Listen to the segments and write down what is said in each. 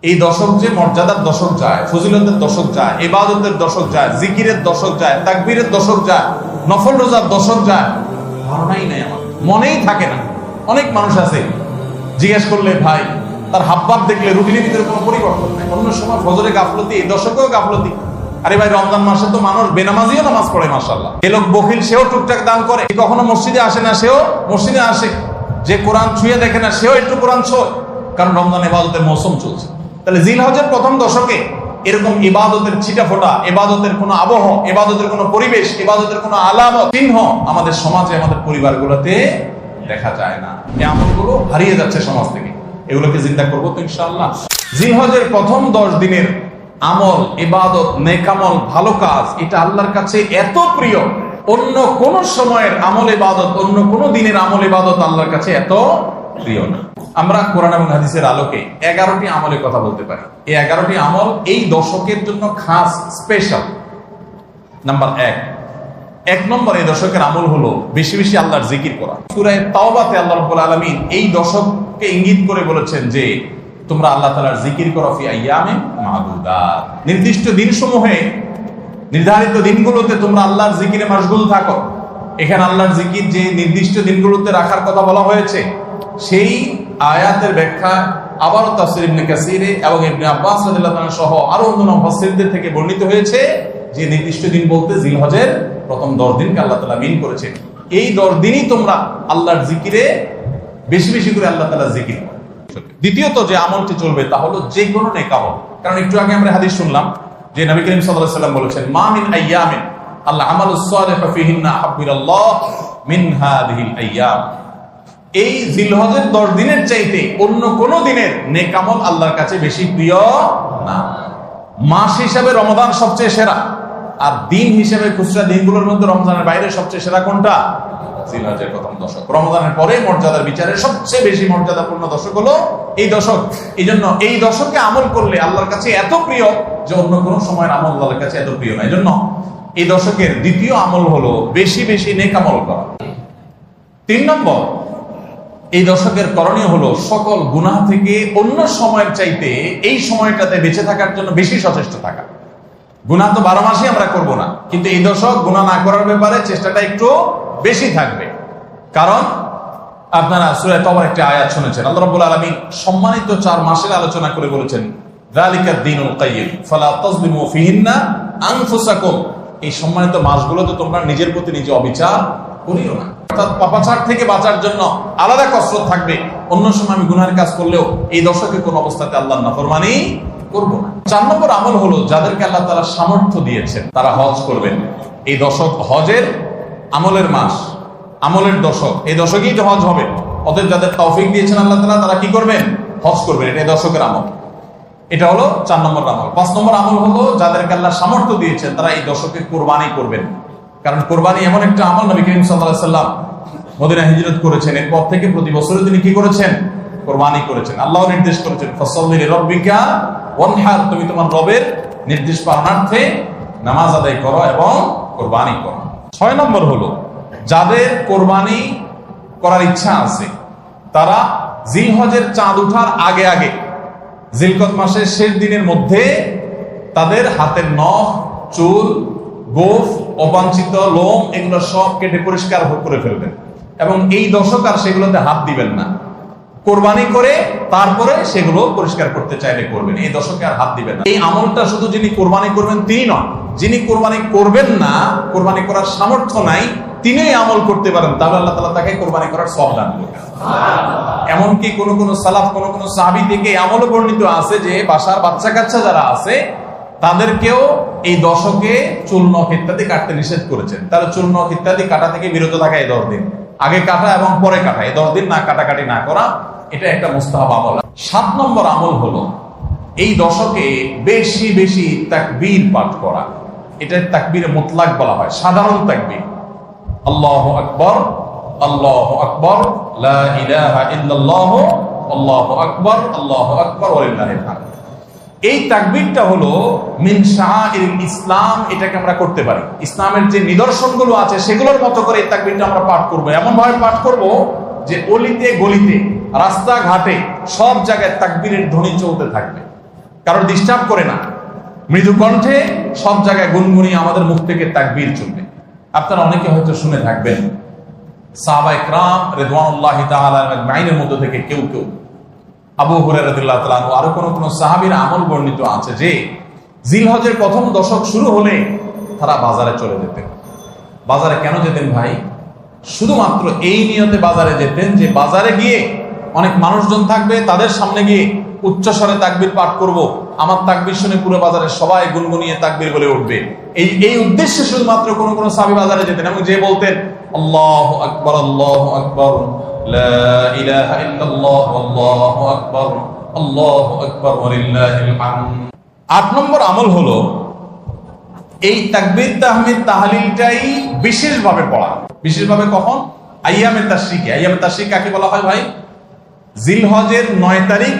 এই দশক যে মর্যাদার দশক যায়, ফজিলতের দশক যায়, ইবাদতের দশক যায়, জিকিরের দশক যায়, তাকবীরের দশক যায়, নফল রোজার দশক যায়, ধারণাই নাই আমার, মনেই থাকে না। অনেক মানুষ আছে জিজ্ঞেস করলে ভাই তার হাবভাব দেখলে রুটিনের ভিতরে কোনো পরিবর্তন নাই। অন্য সময় ফজরে গাফলতি, এই দশকেও গাফলতি। আরে ভাই রমজান মাসে তো মানুষ বেনামাজিও নামাজ পড়ে মাশাআল্লাহ। এ লোক বখিল, সেও টুকটাক দান করে। কখনো মসজিদে আসে না, সেও মসজিদে আসে। যে কোরআন ছুঁয়ে দেখে না, সেও একটু কোরআন ছোঁয়, কারণ রমজান ইবাদতের মৌসুম চলছে। তাহলে জিলহজের প্রথম দশকে এরকম ইবাদতের ছিটা ফোটা, ইবাদতের কোনো আবহ, ইবাদতের কোনো পরিবেশ, ইবাদতের কোনো আলামত, চিহ্ন আমাদের সমাজে, আমাদের পরিবারগুলোতে দেখা যায় না। এই আমলগুলো হারিয়ে যাচ্ছে সমাজ থেকে। এগুলোকে চিন্তা করবো তো ইনশাআল্লাহ। জিলহজের প্রথম 10 দিনের আমল, ইবাদত, নেকামল, ভালো কাজ, এটা আল্লাহর কাছে এত প্রিয়, অন্য কোন সময়ের আমল ইবাদত, অন্য কোন দিনের আমল ইবাদত আল্লাহর কাছে এত প্রিয় না। আমরা কোরআন এবং হাদিসের আলোকে 11টি আমলের কথা বলতে পারি। এই 11টি আমল এই দশকের জন্য খাস, স্পেশাল। নাম্বার 1 নম্বর এই দশকের আমল হলো বেশি বেশি আল্লাহর জিকির করা। সূরা তাওবাতে আল্লাহ রাব্বুল আলামিন এই দশককে ইঙ্গিত করে বলেছেন যে তোমরা আল্লাহ তাআলার জিকির করো ফি আইয়ামিন মা'দুদাত, নির্দিষ্ট দিনসমূহে, নির্ধারিত দিনগুলোতে তোমরা আল্লাহর জিকিরে মাশগুল থাকো। এখানে আল্লাহর জিকির যে নির্দিষ্ট দিনগুলোতে রাখার কথা বলা হয়েছে, সেই আয়াতের ব্যাখ্যা আবারও তাফসীর ইবনে কাসিরে এবং ইবনে আব্বাস রাদিয়াল্লাহু আনহু সহ আরো অন্য মুফাসসিরদের থেকে বর্ণিত হয়েছে যে নির্দিষ্ট দিন বলতে জিলহজের প্রথম 10 দিনকে আল্লাহ তাআলা মিন করেছেন। এই 10 দিনই তোমরা আল্লাহর জিকিরে বেশি বেশি করে আল্লাহ তাআলার জিকির করো। দ্বিতীয়ত যে আমলটি চলবে তা হলো যে কোনো নেক আমল। কারণ একটু আগে আমরা হাদিস শুনলাম যে নবী করিম সাল্লাল্লাহু আলাইহি ওয়াসাল্লাম বলেছেন, মা মিন আইয়ামিন আল্লাহ আমালুস সালিহু ফিহিন্না আহাব্বিলাল্লাহ মিন হাযিহিল আইয়াম। এই জিলহজের 10 দিনের চাইতে অন্য কোন দিনের নেক আমল আল্লাহর কাছে বেশি প্রিয় না। মাস হিসাবে রমজান সবচেয়ে সেরা, আর দিন হিসেবে খুচরা দিনগুলোর মধ্যে রমজানের বাইরে সবচেয়ে সেরা কোনটা? জিলহজের প্রথম দশক। রমজানের পরে মর্যাদার বিচারে সবচেয়ে বেশি মর্যাদাপূর্ণ দশক হলো এই দশক। এই জন্য এই দশকে আমল করলে আল্লাহর কাছে এত প্রিয় যে অন্য কোন সময়ের আমল আল্লাহর কাছে এত প্রিয় না। এই জন্য এই দশকের দ্বিতীয় আমল হলো বেশি বেশি নেক আমল করা। 3 নম্বর এই দশকের করণীয় হলো সকল গুনাহ থেকে অন্য সময়ের চাইতে এই সময়টাতে বেঁচে থাকার জন্য বেশি সচেষ্ট থাকা। গুনাহ তো 12 মাসই আমরা করব না, কিন্তু এই দশক গুনাহ না করার ব্যাপারে চেষ্টাটা একটু বেশি থাকবে। কারণ আপনারা সূরা তাওবার একটা আয়াত শুনেছেন, আল্লাহ রাব্বুল আলামিন সম্মানিত 4 মাসের আলোচনা করে বলেছেন, যালিকাদ দীনুল কাইয়্যিম ফালা তাজলিমু ফিহিন্না আনফুসাকুম। এই সম্মানিত মাসগুলোতে তোমরা নিজের প্রতি নিজে অবিচার করিও না। অর্থাৎ পাপাচার থেকে বাঁচার জন্য আলাদা কসরত থাকবে। অন্য সময় আমি গুনাহের কাজ করলেও এই দশকে কোন অবস্থাতে আল্লাহর নাফরমানি করব না। 4 নম্বর আমল হলো যাদেরকে আল্লাহ তাআলা সামর্থ্য দিয়েছেন তারা হজ করবেন। এই দশক হজের আমলের মাস, আমলের দশক। এই দশকেই তো হজ হবে। অতএব যাদের তৌফিক দিয়েছেন আল্লাহ তাআলা, তারা কি করবেন? হজ করবেন। এটা এই দশকের আমল। এটা হলো 4 নম্বর আমল। 5 নম্বর আমল হলো যাদেরকে আল্লাহ সামর্থ্য দিয়েছেন তারা এই দশকে কুরবানি করবেন। কারণ কুরবানি এমন একটা আমল, নবী করিম সাল্লাল্লাহু আলাইহি ওয়াসাল্লাম মদিনা হিজরত করেছেন, এরপর থেকে প্রতি বছর তিনি কি করেছেন? কুরবানি করেছেন। আল্লাহ নির্দেশ করেছেন, ফাসাল্লি লিরাব্বিকা ওয়ানহার, তুমি তোমার রবের নির্দেশ পালনার্থে নামাজ আদায় করো এবং কুরবানি করো। 6 নম্বর হলো যাদের কুরবানি করার ইচ্ছা আছে তারা জিলহজের চাঁদ ওঠার আগে আগে, জিলকদ মাসের শেষ দিনের মধ্যে তাদের হাতের নখ, চুল, গোফ, অবাঞ্ছিত লোম এগুলো সব কেটে পরিষ্কার করে ফেলবেন এবং এই দশক আর সেগুলোতে হাত দিবেন না। কোরবানি করে তারপরে সেগুলো পরিষ্কার করতে চাইলে করবেন, এই দশকে আর হাত দিবেন না। এই আমলটা শুধু যিনি কোরবানি করবেন তিনি নন, যিনি কোরবানি করবেন না, কোরবানি করার সামর্থ্য নাই, তিনি আমল করতে পারেন, তাহলে আল্লাহ তাআলা তাকে কোরবানি করার সওয়াব দান করবেন। এমনকি কোন কোন সালাফ, কোন কোন সাহাবী থেকে আমলও বর্ণিত আছে যে বাসার বাচ্চা কাচ্চা যারা আছে তাদেরকেও এই দশকে চুল নখ ইত্যাদি কাটতে নিষেধ করেছেন। তাহলে চুল নখ ইত্যাদি কাটা থেকে বিরত থাকা এই 10 দিন, আগে কাটা এবং পরে কাটা, এই 10 দিন না কাটাকাটি না করা, এটা একটা মুস্তাহাব আমল। 7 নম্বর আমল হলো এই দশকে বেশি বেশি তাকবীর পাঠ করা। এটা তাকবীরে মুতলাক বলা হয়, সাধারণ তাকবীর। আল্লাহু আকবার, আল্লাহু আকবার, লা ইলাহা ইল্লাল্লাহ, আল্লাহু আকবার, আল্লাহু আকবার ওয়া লিল্লাহিল হামদ। এই তাকবীরটা হলো মিন শাআইরিল ইসলাম। এটাকে আমরা করতে পারি, ইসলামের যে নিদর্শনগুলো আছে সেগুলোর মতো করে এই তাকবীরটা আমরা পাঠ করব। এমন ভাবে পাঠ করব যে অলিতে গলিতে, রাস্তাঘাটে সব জায়গায় তাকবীরের ধ্বনি চলতে থাকবে। কারোর ডিস্টার্ব করে না, মৃদু কণ্ঠে সব জায়গায় গুনগুনিয়ে আমাদের মুখ থেকে তাকবীর চলবে। আপনারা অনেকে হয়তো শুনে থাকবেন সাহাবায়ে কেরাম রিদওয়ানুল্লাহি তাআলা আজমাইনের মধ্য থেকে কেউ কেউ, আবু হুরায়রা রাদিয়াল্লাহু তাআলা আনহু, আরো কোন কোন সাহাবীর আমল বর্ণিত আছে যে জিলহজের প্রথম দশক শুরু হলে তারা বাজারে চলে যেতেন। বাজারে কেন যেতেন ভাই? শুধুমাত্র এই নিয়তে বাজারে যেতেন যে বাজারে গিয়ে অনেক মানুষজন থাকবে, তাদের সামনে গিয়ে উচ্চস্বরে তাকবীর পাঠ করব, আমার তাকবীর শুনে পুরো বাজারে সবাই গুনগুনিয়ে তাকবীর বলে উঠবে। এই উদ্দেশ্যে শুধুমাত্র কোন কোন সাহাবী বাজারে যেতেন এবং যে বলতেন আল্লাহু আকবার, আল্লাহু আকবার, লা ইলাহা ইল্লাল্লাহ, আল্লাহু আকবার, আল্লাহু আকবার, ওয়ালিল্লাহিল হামদ। 8 নম্বর আমল হলো এই তাকবীর তাহমিদ তাহলিলটাই বিশেষভাবে পড়া। বিশেষভাবে কখন? আইয়ামে তাশরিকে। আইয়ামে তাশরিক কাকে বলা হয় ভাই? জিলহজের 9 তারিখ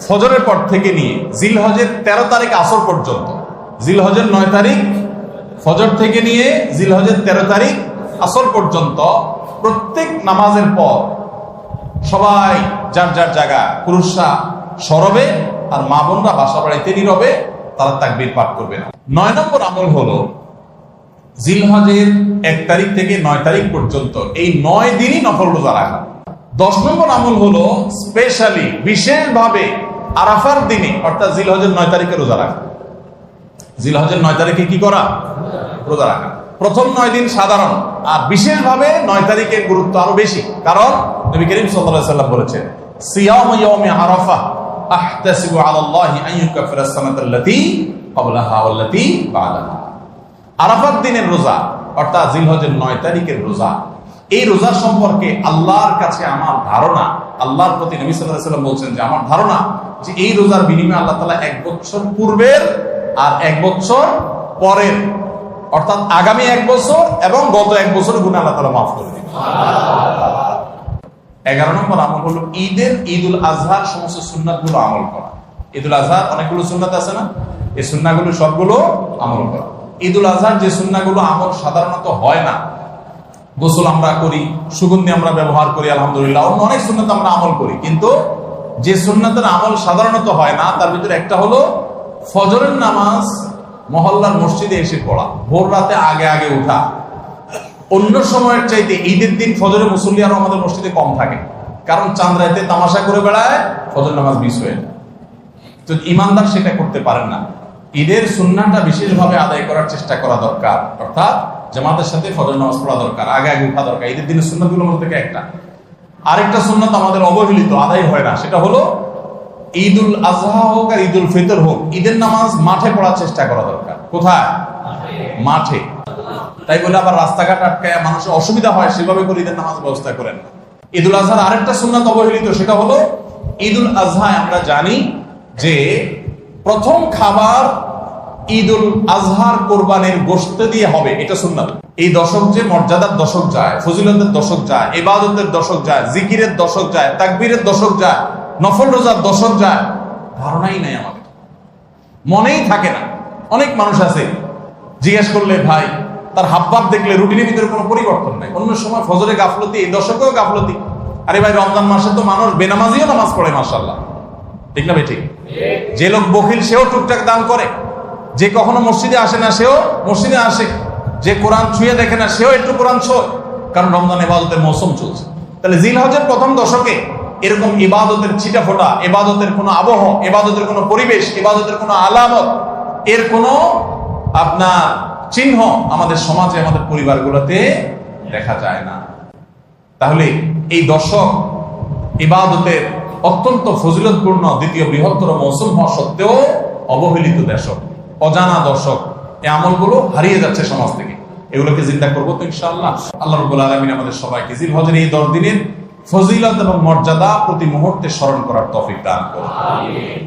ফজরের পর থেকে নিয়ে জিলহজের 13 তারিখ আসর পর্যন্ত, জিলহজের 9 তারিখ ফজর থেকে নিয়ে জিলহজের 13 তারিখ আসর পর্যন্ত প্রত্যেক নামাজের পর সবাই যার যার জায়গা, পুরুষরা সরবে আর মা বোনরা বাসা বাড়িতে নীরবে তারা তাকবীর পাঠ করবে না। 9 নম্বর আমল হলো জিলহজের 1 তারিখ থেকে 9 তারিখ পর্যন্ত এই 9 দিনই নফল রোজা রাখা। 10 নম্বর আমল হলো স্পেশালি বিশেষভাবে আরাফার দিনে অর্থাৎ জিলহজের 9 তারিখে রোজা রাখা। জিলহজের 9 তারিখে কি করা? রোজা রাখা। প্রথম 9 দিন সাধারণ, আর বিশেষভাবে 9 তারিখের গুরুত্ব আরো বেশি, কারণ নবী করিম সাল্লাল্লাহু আলাইহি ওয়াসাল্লাম বলেছেন সিয়ামু ইয়াউমি আরাফা আহতাসিবু আলাল্লাহি আন ইউকাফিরা আস-সানাতাল্লাতী ক্বাবলাহা ওয়াল্লাতী বা'দাহা। আরাফার দিনের রোজা অর্থাৎ জিলহজের 9 তারিখের রোজা, এই রোজা সম্পর্কে আল্লাহর কাছে আমার ধারণা, আল্লাহর প্রতি নবী সাল্লাল্লাহু আলাইহি ওয়াসাল্লাম বলছেন যে আমার ধারণা যে এই রোজার বিনিময়ে আল্লাহ তাআলা 1 বছর পূর্বের আর 1 বছর পরের অর্থাৎ আগামী 1 বছর এবং গত 1 বছরের গুনাহ আল্লাহ তাআলা মাফ করে দিবেন। 11 নম্বর আমল হলো ঈদুল আজহার সমস্ত সুন্নাতগুলো আমল করা। ঈদুল আজহার অনেকগুলো সুন্নাত আছে না? এই সুন্নাহগুলো সবগুলো আমল করা। ঈদুল আজহার যে সুন্নাহগুলো আমল সাধারণত হয় না, গোসল আমরা করি, সুগন্ধি আমরা ব্যবহার করি, আলহামদুলিল্লাহ, অন্য অনেক সুন্নাত আমরা আমল করি, কিন্তু যে সুন্নাতের আমল সাধারণত হয় না তার ভিতরে একটা হলো ফজরের নামাজ মহল্লার মসজিদে এসে পড়া, ভোর রাতে আগে আগে উঠা। অন্য সময়ের চাইতে ঈদের দিন ফজরে মুসল্লি আরো আমাদের মসজিদে কম থাকে, কারণ চাঁদ রাতে তামাশা করে বেড়ায়, ফজর নামাজ মিস হয়ে যায়। তো ইমানদার সেটা করতে পারেন না। ঈদের সুন্নাহটা বিশেষভাবে আদায় করার চেষ্টা করা দরকার, অর্থাৎ জামাতের সাথে ফজর নামাজ পড়া দরকার, আগে আগে উঠা দরকার। ঈদের দিনের সুন্নাতগুলোর মধ্যে থেকে একটা। আরেকটা সুন্নাত আমাদের অবহেলিত, আদায় হয় না, সেটা হলো ঈদুল আজহা হোক আর ঈদুল ফিতর হোক, ঈদের নামাজ মাঠে পড়ার চেষ্টা করা দরকার। কোথায়? মাঠে। তাই বলে আবার রাস্তাঘাট আটকায় মানুষের অসুবিধা হয় সেভাবে করে ঈদের নামাজ ব্যবস্থা করেন না। ঈদুল আজহার আরেকটা সুন্নাত অবহেলিত, সেটা হলো ঈদুল আজহায় আমরা জানি যে প্রথম খাবার ঈদুল আজহার কোরবানির গোশত দিয়ে হবে, এটা সুন্নাত। এই দশক যে মর্যাদার দশক যায়, ফজিলতের দশক যায়, ইবাদতের দশক যায়, জিকিরের দশক যায়, তাকবীরের দশক যায়, নফল রোজার দশক যায়, ধারণাই নাই আমাদের, মনেই থাকে না। অনেক মানুষ আছে জিজ্ঞেস করলে ভাই তার হাবভাব দেখলে রুটিনের ভিতরে কোনো পরিবর্তন নাই। অন্য সময় ফজরে গাফলতি, এই দশকেও গাফলতি। আরে ভাই রমজান মাসে তো মানুষ বেনামাজিও নামাজ পড়ে, মাশাআল্লাহ, ঠিক না ভাই? ঠিক। যে লোক বখিল সেও টুকটাক দান করে, যে কখনো মসজিদে আসে না সেও মসজিদে আসে, যে কোরআন ছুঁয়ে দেখে না সেও একটু কোরআন ছোঁয়, কারণ রমজান ইবাদতের মৌসুম চলছে। তাহলে জিলহজের প্রথম দশকে এরকম ইবাদতের ছিটা ফোটা, ইবাদতের কোনো আবহ, ইবাদতের কোনো পরিবেশ, ইবাদতের কোনো আলামত, এর কোনো আপনার চিহ্ন আমাদের সমাজে, আমাদের পরিবারগুলোতে দেখা যায় না। তাহলে এই দশক ইবাদতের অত্যন্ত ফজিলতপূর্ণ দ্বিতীয় বৃহত্তর মৌসুম হওয়া সত্ত্বেও অবহেলিত দশক, অজানা দশক, এই আমলগুলো হারিয়ে যাচ্ছে সমাজ থেকে। এগুলোকে জিন্দা করবো তো ইনশাআল্লাহ। আল্লাহ রাব্বুল আলামিন আমাদের সবাইকে জিলহজের এই 10 দিনের ফজিলত এবং মর্যাদা প্রতি মুহূর্তে স্মরণ করার তৌফিক দান করুন। আমিন।